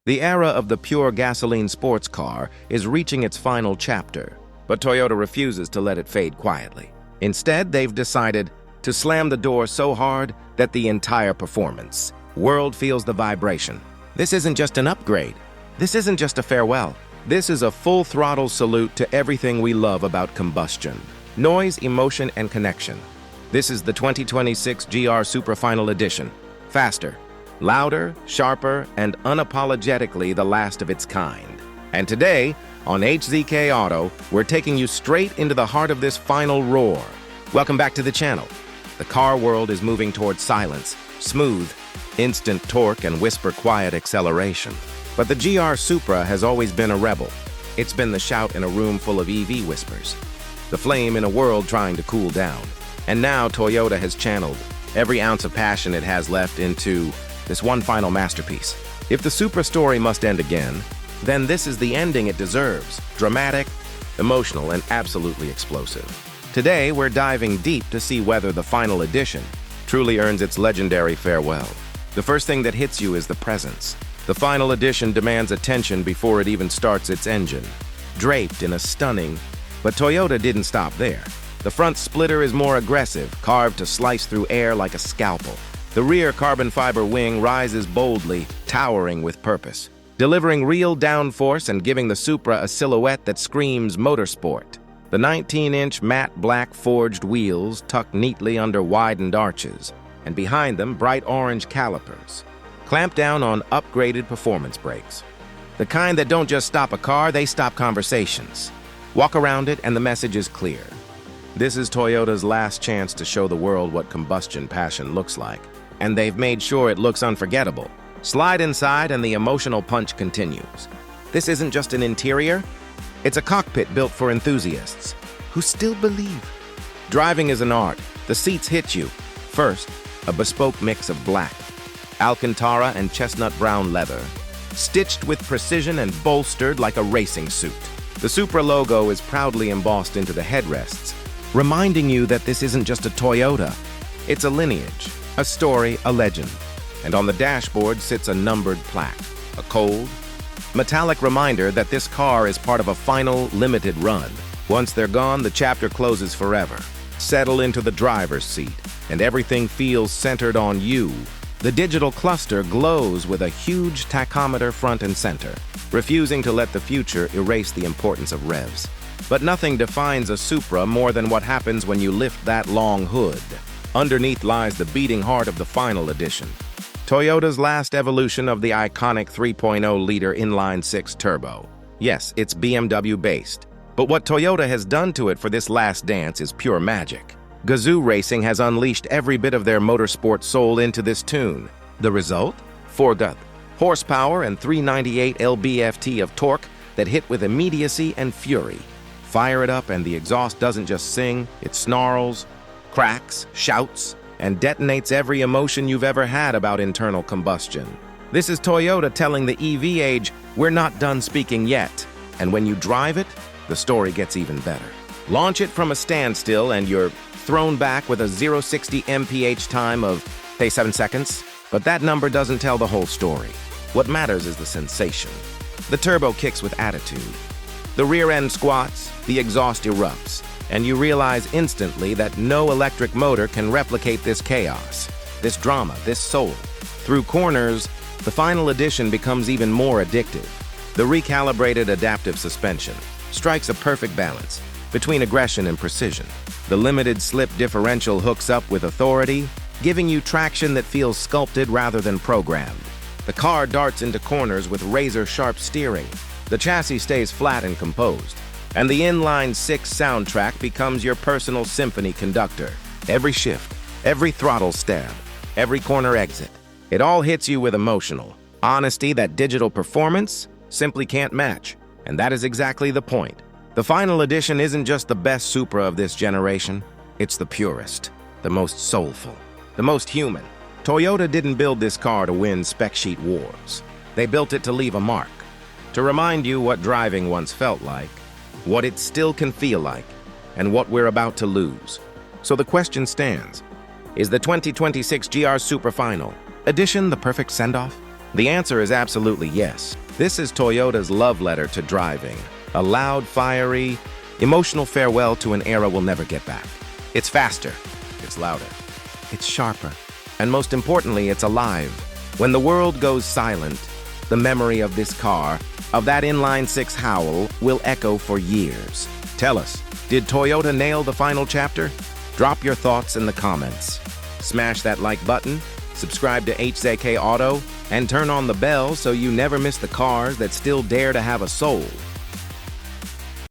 The era of the pure gasoline sports car is reaching its final chapter, but Toyota refuses to let it fade quietly. Instead, they've decided to slam the door so hard that the entire performance world feels the vibration. This isn't just an upgrade. This isn't just a farewell. This is a full-throttle salute to everything we love about combustion. Noise, emotion, and connection. This is the 2026 GR Supra Final Edition. Faster, louder, sharper, and unapologetically the last of its kind. And today, on HZK Auto, we're taking you straight into the heart of this final roar. Welcome back to the channel. The car world is moving towards silence, smooth, instant torque, and whisper-quiet acceleration. But the GR Supra has always been a rebel. It's been the shout in a room full of EV whispers, the flame in a world trying to cool down. And now Toyota has channeled every ounce of passion it has left into this one final masterpiece. If the Supra story must end again, then this is the ending it deserves. Dramatic, emotional, and absolutely explosive. Today, we're diving deep to see whether the final edition truly earns its legendary farewell. The first thing that hits you is the presence. The final edition demands attention before it even starts its engine. Draped in a stunning, but Toyota didn't stop there. The front splitter is more aggressive, carved to slice through air like a scalpel. The rear carbon fiber wing rises boldly, towering with purpose, delivering real downforce and giving the Supra a silhouette that screams motorsport. The 19-inch matte black forged wheels tuck neatly under widened arches, and behind them bright orange calipers, clamped down on upgraded performance brakes. The kind that don't just stop a car, they stop conversations. Walk around it and the message is clear. This is Toyota's last chance to show the world what combustion passion looks like, and they've made sure it looks unforgettable. Slide inside and the emotional punch continues. This isn't just an interior, it's a cockpit built for enthusiasts who still believe. Driving is an art. The seats hit you. First, a bespoke mix of black, Alcantara, and chestnut brown leather, stitched with precision and bolstered like a racing suit. The Supra logo is proudly embossed into the headrests, reminding you that this isn't just a Toyota. It's a lineage, a story, a legend. And on the dashboard sits a numbered plaque, a cold, metallic reminder that this car is part of a final, limited run. Once they're gone, the chapter closes forever. Settle into the driver's seat, and everything feels centered on you. The digital cluster glows with a huge tachometer front and center, refusing to let the future erase the importance of revs. But nothing defines a Supra more than what happens when you lift that long hood. Underneath lies the beating heart of the final edition. Toyota's last evolution of the iconic 3.0-liter inline-six turbo. Yes, it's BMW-based, but what Toyota has done to it for this last dance is pure magic. Gazoo Racing has unleashed every bit of their motorsport soul into this tune. The result? 4 horsepower and 398 lb-ft of torque that hit with immediacy and fury. Fire it up and the exhaust doesn't just sing, it snarls, cracks, shouts, and detonates every emotion you've ever had about internal combustion. This is Toyota telling the EV age, we're not done speaking yet. And when you drive it, the story gets even better. Launch it from a standstill and you're thrown back with a 0-60 mph time of, say, 7 seconds. But that number doesn't tell the whole story. What matters is the sensation. The turbo kicks with attitude. The rear end squats, the exhaust erupts, and you realize instantly that no electric motor can replicate this chaos, this drama, this soul. Through corners, the final edition becomes even more addictive. The recalibrated adaptive suspension strikes a perfect balance between aggression and precision. The limited slip differential hooks up with authority, giving you traction that feels sculpted rather than programmed. The car darts into corners with razor-sharp steering. The chassis stays flat and composed. And the inline-six soundtrack becomes your personal symphony conductor. Every shift, every throttle stab, every corner exit, it all hits you with emotional honesty that digital performance simply can't match. And that is exactly the point. The final edition isn't just the best Supra of this generation, it's the purest, the most soulful, the most human. Toyota didn't build this car to win spec sheet wars. They built it to leave a mark, to remind you what driving once felt like, what it still can feel like, and what we're about to lose. So the question stands, is the 2026 GR Supra Final Edition the perfect send-off? The answer is absolutely yes. This is Toyota's love letter to driving. A loud, fiery, emotional farewell to an era we'll never get back. It's faster, it's louder, it's sharper, and most importantly, it's alive. When the world goes silent, the memory of this car, of that inline-six howl, will echo for years. Tell us, did Toyota nail the final chapter? Drop your thoughts in the comments. Smash that like button, subscribe to HZK Auto, and turn on the bell so you never miss the cars that still dare to have a soul.